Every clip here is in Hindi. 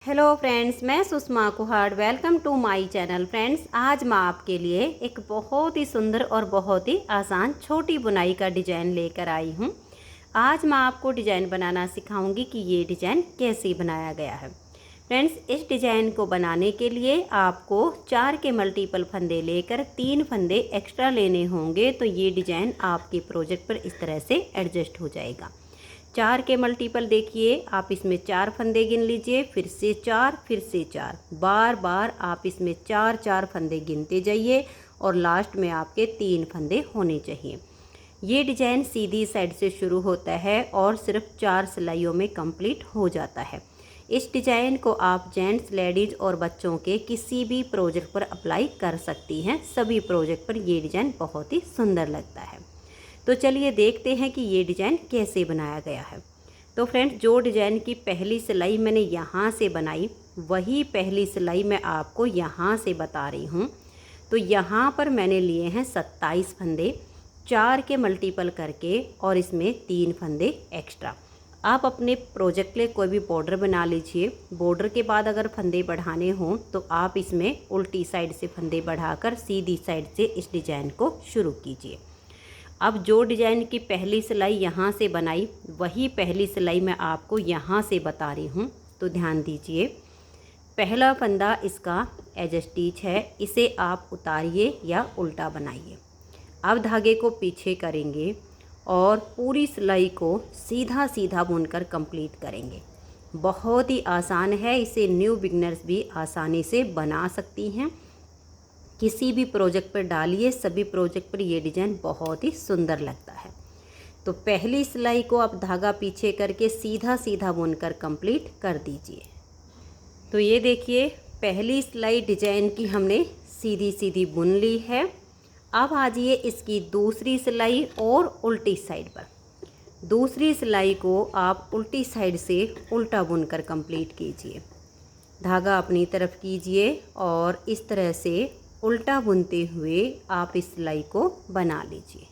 हेलो फ्रेंड्स, मैं Sushma Kuhad. Welcome to my channel. Friends, आज मैं आपके लिए एक बहुत ही सुंदर और बहुत ही आसान छोटी बुनाई का डिज़ाइन लेकर आई हूँ। आज मैं आपको डिज़ाइन बनाना सिखाऊंगी कि ये डिज़ाइन कैसे बनाया गया है। फ्रेंड्स, इस डिज़ाइन को बनाने के लिए आपको 4 के मल्टीपल फंदे लेकर 3 फंदे एक्स्ट्रा लेने होंगे, तो ये डिज़ाइन आपके प्रोजेक्ट पर इस तरह से एडजस्ट हो जाएगा। 4 के मल्टीपल देखिए, आप इसमें 4 फंदे गिन लीजिए, फिर से 4, फिर से 4, बार बार आप इसमें 4 फंदे गिनते जाइए और लास्ट में आपके 3 फंदे होने चाहिए। ये डिज़ाइन सीधी साइड से शुरू होता है और सिर्फ 4 सिलाइयों में कंप्लीट हो जाता है। इस डिज़ाइन को आप जेंट्स, लेडीज़ और बच्चों के किसी भी प्रोजेक्ट पर अप्लाई कर सकती हैं। सभी प्रोजेक्ट पर ये डिज़ाइन बहुत ही सुंदर लगता है। तो चलिए देखते हैं कि ये डिज़ाइन कैसे बनाया गया है। तो फ्रेंड्स, जो डिज़ाइन की पहली सिलाई मैंने यहाँ से बनाई, वही पहली सिलाई मैं आपको यहाँ से बता रही हूँ। तो यहाँ पर मैंने लिए हैं 27 फंदे, 4 के मल्टीपल करके और इसमें 3 फंदे एक्स्ट्रा। आप अपने प्रोजेक्ट के लिए कोई भी बॉर्डर बना लीजिए। बॉर्डर के बाद अगर फंदे बढ़ाने हों तो आप इसमें उल्टी साइड से फंदे बढ़ाकर सीधी साइड से इस डिज़ाइन को शुरू कीजिए। अब जो डिज़ाइन की पहली सिलाई यहाँ से बनाई, वही पहली सिलाई मैं आपको यहाँ से बता रही हूँ। तो ध्यान दीजिए, पहला फंदा इसका एज स्टिच है, इसे आप उतारिए या उल्टा बनाइए। अब धागे को पीछे करेंगे और पूरी सिलाई को सीधा सीधा बुनकर कंप्लीट करेंगे। बहुत ही आसान है, इसे न्यू बिगनर्स भी आसानी से बना सकती हैं। किसी भी प्रोजेक्ट पर डालिए, सभी प्रोजेक्ट पर ये डिज़ाइन बहुत ही सुंदर लगता है। तो पहली सिलाई को आप धागा पीछे करके सीधा सीधा बुनकर कंप्लीट कर दीजिए। तो ये देखिए, पहली सिलाई डिज़ाइन की हमने सीधी सीधी बुन ली है। अब आ जाइए इसकी दूसरी सिलाई और उल्टी साइड पर। दूसरी सिलाई को आप उल्टी साइड से उल्टा बुनकर कंप्लीट कीजिए। धागा अपनी तरफ कीजिए और इस तरह से उल्टा बुनते हुए आप इस सिलाई को बना लीजिए।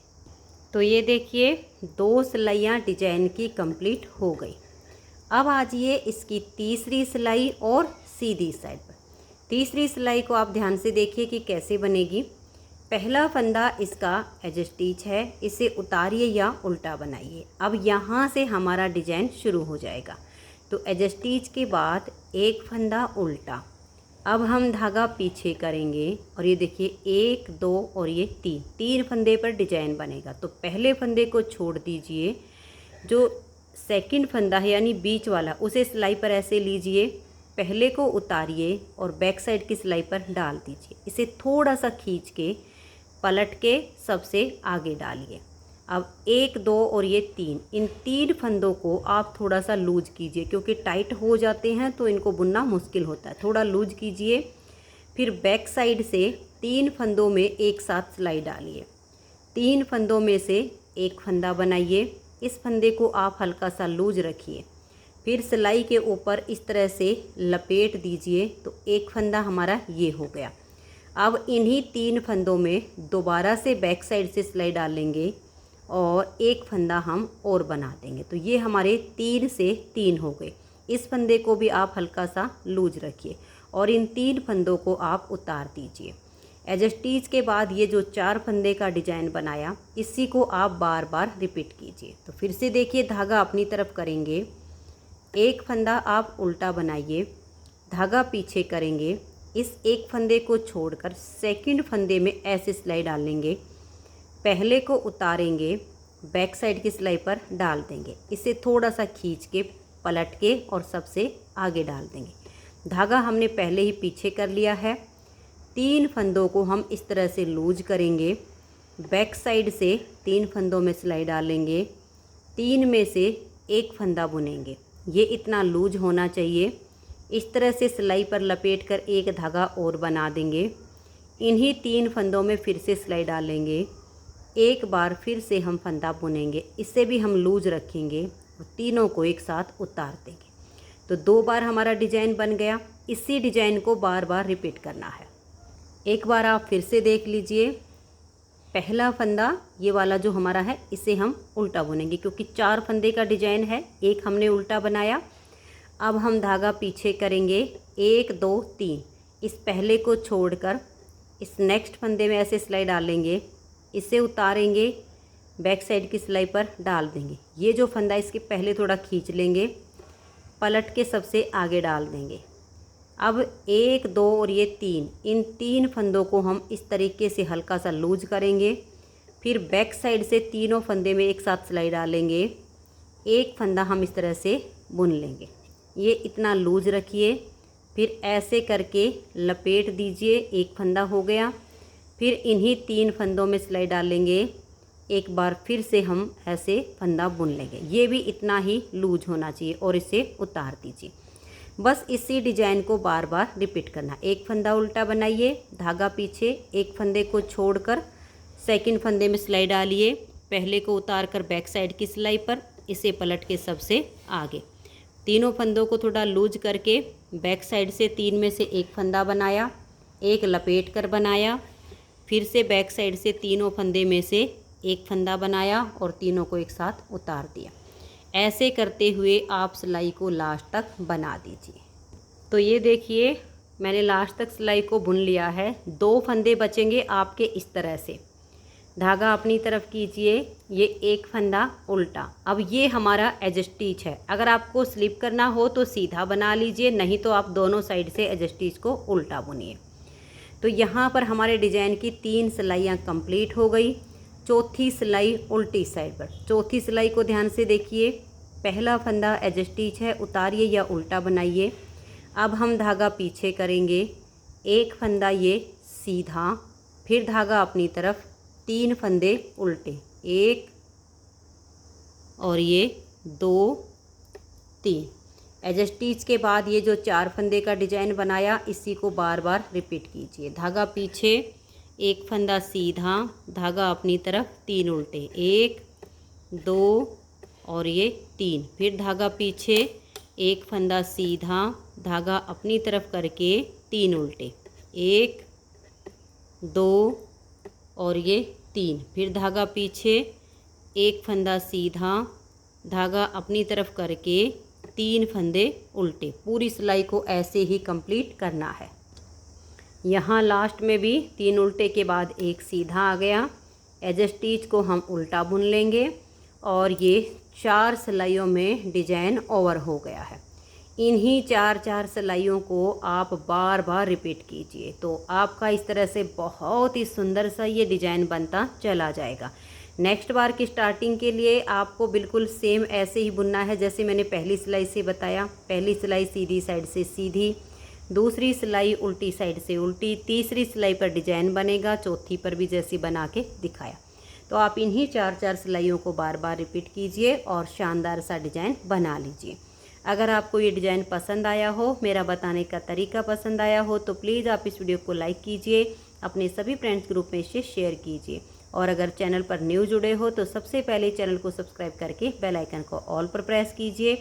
तो ये देखिए, 2 सिलाइयाँ डिजाइन की कंप्लीट हो गई। अब आ जाइए इसकी तीसरी सिलाई और सीधी साइड पर। तीसरी सिलाई को आप ध्यान से देखिए कि कैसे बनेगी। पहला फंदा इसका एज स्टिच है, इसे उतारिए या उल्टा बनाइए। अब यहाँ से हमारा डिजाइन शुरू हो जाएगा। तो एज स्टिच के बाद एक फंदा उल्टा। अब हम धागा पीछे करेंगे और ये देखिए 1, 2 और ये 3 फंदे पर डिजाइन बनेगा। तो पहले फंदे को छोड़ दीजिए, जो सेकंड फंदा है यानी बीच वाला, उसे सिलाई पर ऐसे लीजिए, पहले को उतारिए और बैक साइड की सिलाई पर डाल दीजिए। इसे थोड़ा सा खींच के पलट के सबसे आगे डालिए। अब 1, 2 और ये 3, इन 3 फंदों को आप थोड़ा सा लूज कीजिए, क्योंकि टाइट हो जाते हैं तो इनको बुनना मुश्किल होता है। थोड़ा लूज कीजिए। फिर बैक साइड से 3 फंदों में एक साथ सिलाई डालिए। 3 फंदों में से एक फंदा बनाइए। इस फंदे को आप हल्का सा लूज रखिए। फिर सिलाई के ऊपर इस तरह से लपेट दीजिए। तो एक फंदा हमारा ये हो गया। अब इन्हीं 3 फंदों में दोबारा से बैक साइड से सिलाई डालेंगे और एक फंदा हम और बना देंगे। तो ये हमारे 3 से 3 हो गए। इस फंदे को भी आप हल्का सा लूज रखिए और इन 3 फंदों को आप उतार दीजिए। एज स्टिच के बाद ये जो 4 फंदे का डिजाइन बनाया, इसी को आप बार बार रिपीट कीजिए। तो फिर से देखिए, धागा अपनी तरफ करेंगे, एक फंदा आप उल्टा बनाइए, धागा पीछे करेंगे, इस एक फंदे को छोड़कर सेकंड फंदे में ऐसे सिलाई डालेंगे, पहले को उतारेंगे, बैक साइड की सिलाई पर डाल देंगे, इसे थोड़ा सा खींच के पलट के और सबसे आगे डाल देंगे। धागा हमने पहले ही पीछे कर लिया है। 3 फंदों को हम इस तरह से लूज करेंगे, बैक साइड से 3 फंदों में सिलाई डालेंगे, 3 में से एक फंदा बुनेंगे। ये इतना लूज होना चाहिए। इस तरह से सिलाई पर लपेट कर एक धागा और बना देंगे। इन्हीं 3 फंदों में फिर से सिलाई डालेंगे, एक बार फिर से हम फंदा बुनेंगे, इससे भी हम लूज रखेंगे और तीनों को एक साथ उतार देंगे। तो 2 बार हमारा डिजाइन बन गया। इसी डिजाइन को बार बार रिपीट करना है। एक बार आप फिर से देख लीजिए। पहला फंदा ये वाला जो हमारा है, इसे हम उल्टा बुनेंगे, क्योंकि 4 फंदे का डिजाइन है, एक हमने उल्टा बनाया। अब हम धागा पीछे करेंगे 1 2 3। इस पहले को छोड़कर इस नेक्स्ट फंदे में ऐसे सिलाई डालेंगे, इसे उतारेंगे, बैक साइड की सिलाई पर डाल देंगे। ये जो फंदा इसके पहले थोड़ा खींच लेंगे, पलट के सबसे आगे डाल देंगे। अब 1 2 और ये 3, इन 3 फंदों को हम इस तरीके से हल्का सा लूज करेंगे। फिर बैक साइड से तीनों फंदे में एक साथ सिलाई डालेंगे, एक फंदा हम इस तरह से बुन लेंगे। ये इतना लूज रखिए, फिर ऐसे करके लपेट दीजिए, एक फंदा हो गया। फिर इन्हीं 3 फंदों में सिलाई डालेंगे, एक बार फिर से हम ऐसे फंदा बुन लेंगे। ये भी इतना ही लूज होना चाहिए और इसे उतार दीजिए। बस इसी डिजाइन को बार बार रिपीट करना। एक फंदा उल्टा बनाइए, धागा पीछे, एक फंदे को छोड़कर सेकंड फंदे में सिलाई डालिए, पहले को उतार कर बैक साइड की सिलाई पर, इसे पलट के सबसे आगे। तीनों फंदों को थोड़ा लूज करके बैक साइड से 3 में से एक फंदा बनाया, एक लपेट कर बनाया, फिर से बैक साइड से तीनों फंदे में से एक फंदा बनाया और तीनों को एक साथ उतार दिया। ऐसे करते हुए आप सिलाई को लास्ट तक बना दीजिए। तो ये देखिए मैंने लास्ट तक सिलाई को बुन लिया है। 2 फंदे बचेंगे आपके इस तरह से। धागा अपनी तरफ कीजिए, ये एक फंदा उल्टा। अब ये हमारा एज स्टिच है। अगर आपको स्लिप करना हो तो सीधा बना लीजिए, नहीं तो आप दोनों साइड से एज स्टिच को उल्टा बुनिए। तो यहाँ पर हमारे डिजाइन की 3 सिलाइयाँ कंप्लीट हो गई। चौथी सिलाई उल्टी साइड पर। चौथी सिलाई को ध्यान से देखिए, पहला फंदा एज स्टिच है, उतारिए या उल्टा बनाइए। अब हम धागा पीछे करेंगे, एक फंदा ये सीधा, फिर धागा अपनी तरफ, 3 फंदे उल्टे, 1 और ये 2 3। एज स्टिच के बाद ये जो 4 फंदे का डिजाइन बनाया, इसी को बार बार रिपीट कीजिए। धागा पीछे, एक फंदा सीधा, धागा अपनी तरफ, 3 उल्टे, 1 2 और ये 3। फिर धागा पीछे, एक फंदा सीधा, धागा अपनी तरफ करके 3 उल्टे, 1 2 और ये 3। फिर धागा पीछे, एक फंदा सीधा, धागा अपनी तरफ करके 3 फंदे उल्टे। पूरी सिलाई को ऐसे ही कंप्लीट करना है। यहाँ लास्ट में भी 3 उल्टे के बाद एक सीधा आ गया। एज स्टिच को हम उल्टा बुन लेंगे और ये 4 सिलाइयों में डिजाइन ओवर हो गया है। इन्हीं 4 सिलाइयों को आप बार बार रिपीट कीजिए तो आपका इस तरह से बहुत ही सुंदर सा ये डिजाइन बनता चला जाएगा। नेक्स्ट बार की स्टार्टिंग के लिए आपको बिल्कुल सेम ऐसे ही बुनना है जैसे मैंने पहली सिलाई से बताया। पहली सिलाई सीधी साइड से सीधी, दूसरी सिलाई उल्टी साइड से उल्टी, तीसरी सिलाई पर डिजाइन बनेगा, चौथी पर भी जैसी बना के दिखाया। तो आप इन्हीं 4 सिलाइयों को बार बार रिपीट कीजिए और शानदार सा डिजाइन बना लीजिए। अगर आपको ये डिज़ाइन पसंद आया हो, मेरा बताने का तरीका पसंद आया हो, तो प्लीज़ आप इस वीडियो को लाइक कीजिए, अपने सभी फ्रेंड्स ग्रुप में इसे शेयर कीजिए। और अगर चैनल पर न्यू जुड़े हो तो सबसे पहले चैनल को सब्सक्राइब करके बेल आइकन को ऑल पर प्रेस कीजिए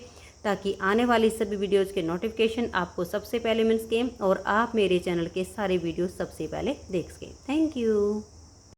ताकि आने वाली सभी वीडियोज़ के नोटिफिकेशन आपको सबसे पहले मिल सकें और आप मेरे चैनल के सारे वीडियो सबसे पहले देख सकें। Thank you.